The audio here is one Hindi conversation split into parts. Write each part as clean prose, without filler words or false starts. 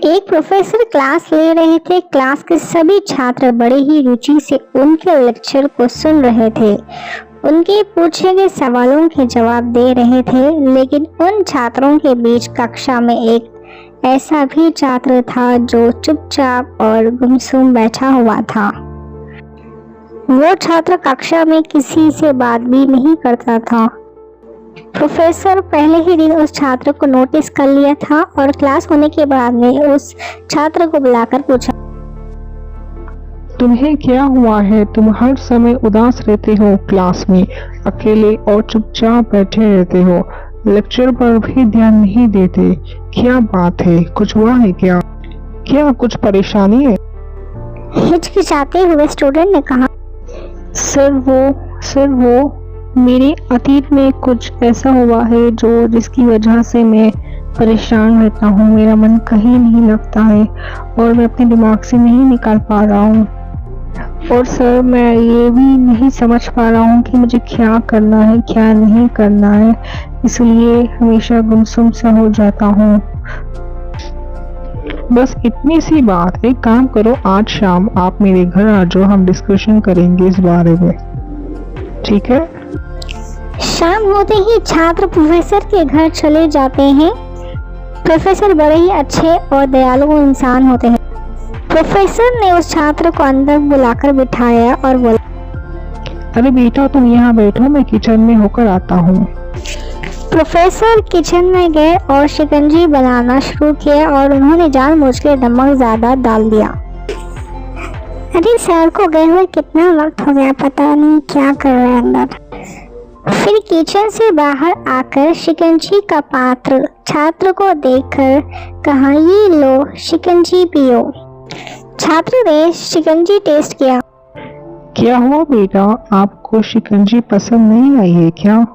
एक प्रोफेसर क्लास ले रहे थे। क्लास के सभी छात्र बड़े ही रुचि से उनके लेक्चर को सुन रहे थे। उनके पूछे गए सवालों के जवाब दे रहे थे, लेकिन उन छात्रों के बीच कक्षा में एक ऐसा भी छात्र था जो चुपचाप और गुमसुम बैठा हुआ था। वो छात्र कक्षा में किसी से बात भी नहीं करता था। प्रोफेसर पहले ही दिन उस छात्र को नोटिस कर लिया था और क्लास होने के बाद में उस छात्र को बुलाकर पूछा, तुम्हें क्या हुआ है? तुम हर समय उदास रहते हो, क्लास में अकेले और चुपचाप बैठे रहते हो, लेक्चर पर भी ध्यान नहीं देते। क्या बात है? कुछ हुआ है क्या? क्या कुछ परेशानी है? हिचकिचाते हुए स्टूडेंट ने कहा, सर वो मेरे अतीत में कुछ ऐसा हुआ है जिसकी वजह से मैं परेशान रहता हूँ। मेरा मन कहीं नहीं लगता है और मैं अपने दिमाग से नहीं निकाल पा रहा हूँ। और सर, मैं ये भी नहीं समझ पा रहा हूँ कि मुझे क्या करना है, क्या नहीं करना है, इसलिए हमेशा गुमसुम सा हो जाता हूँ। बस इतनी सी बात। एक काम करो, आज शाम आप मेरे घर आ जाओ, हम डिस्कशन करेंगे इस बारे में, ठीक है? शाम होते ही छात्र प्रोफेसर के घर चले जाते हैं। प्रोफेसर बड़े ही अच्छे और दयालु इंसान होते हैं। प्रोफेसर ने उस छात्र को अंदर बुलाकर बिठाया और बोला, अरे बेटा, तुम यहाँ बैठो, मैं किचन में होकर आता हूँ। प्रोफेसर किचन में गए और शिकंजी बनाना शुरू किया और उन्होंने जानबूझकर नमक ज्यादा डाल दिया। अरे सर को गए हुए कितना वक्त हो गया, पता नहीं क्या कर रहे हैं अंदर। फिर किचन से बाहर आकर शिकंजी का पात्र छात्र को देखकर कहा, ये लो शिकंजी पियो। छात्र ने शिकंजी टेस्ट किया। क्या हुआ बेटा, आपको शिकंजी पसंद नहीं आई है क्या?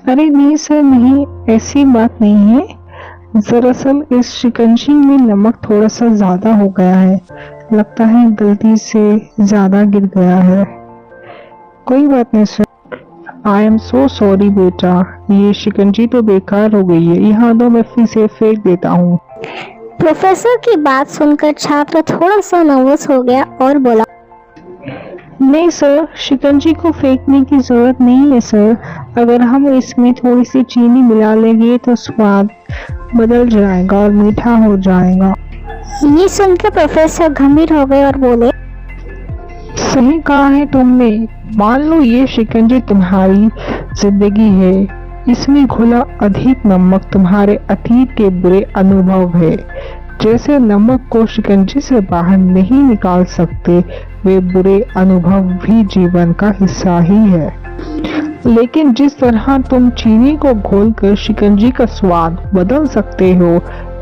अरे नहीं सर, नहीं, ऐसी बात नहीं है। दरअसल इस शिकंजी में नमक थोड़ा सा ज्यादा हो गया है, लगता है गलती से ज्यादा गिर गया है। कोई बात नहीं sir. I am so sorry बेटा, ये शिकंजी तो बेकार हो गई है, यहाँ दो, मैं फिर से फेंक देता हूँ। प्रोफेसर की बात सुनकर छात्र थोड़ा सा नर्वस हो गया और बोला, नहीं सर, शिकंजी को फेंकने की जरूरत नहीं है सर। अगर हम इसमें थोड़ी सी चीनी मिला लेंगे तो स्वाद बदल जाएगा और मीठा हो जाएगा। ये सुनकर प्रोफेसर गंभीर हो गए और बोले, सही कहा है तुमने। मान लो ये शिकंजी तुम्हारी जिंदगी है, इसमें घुला अधिक नमक तुम्हारे अतीत के बुरे अनुभव है। जैसे नमक को शिकंजी से बाहर नहीं निकाल सकते, वे बुरे अनुभव भी जीवन का हिस्सा ही है। लेकिन जिस तरह तुम चीनी को घोलकर शिकंजी का स्वाद बदल सकते हो,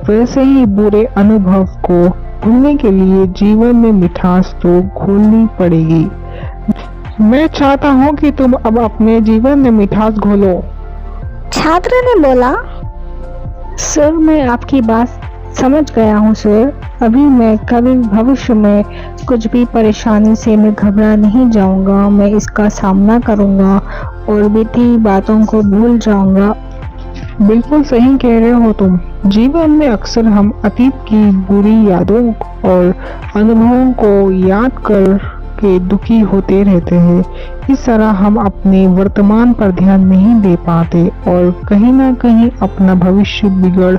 वैसे ही बुरे अनुभव को भूलने के लिए जीवन में मिठास तो घोलनी पड़ेगी। मैं चाहता हूँ कि तुम अब अपने जीवन में मिठास घोलो। छात्र ने बोला, सर मैं आपकी बात समझ गया हूँ सर। अभी मैं कभी भविष्य में कुछ भी परेशानी से मैं घबरा नहीं जाऊंगा। मैं इसका सामना करूंगा और बीती बातों को भूल जाऊंगा। बिल्कुल सही कह रहे हो तुम। जीवन में अक्सर हम अतीत की बुरी यादों और अनुभवों को याद कर के दुखी होते रहते हैं। इस तरह हम अपने वर्तमान पर ध्यान नहीं दे पाते और कहीं ना कहीं अपना भविष्य बिगड़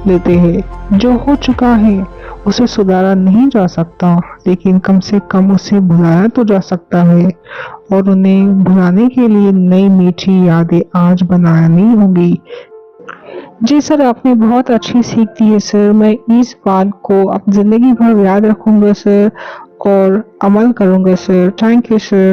लेते हैं। जो हो चुका है उसे सुधारा नहीं जा सकता, लेकिन कम से कम उसे भुलाया तो जा सकता है और उन्हें भुलाने के लिए नई मीठी यादें आज बनानी होगी। जी सर, आपने बहुत अच्छी सीख दी है सर। मैं इस बात को अब जिंदगी भर याद रखूंगा सर और अमल करूंगा सर। Thank you sir.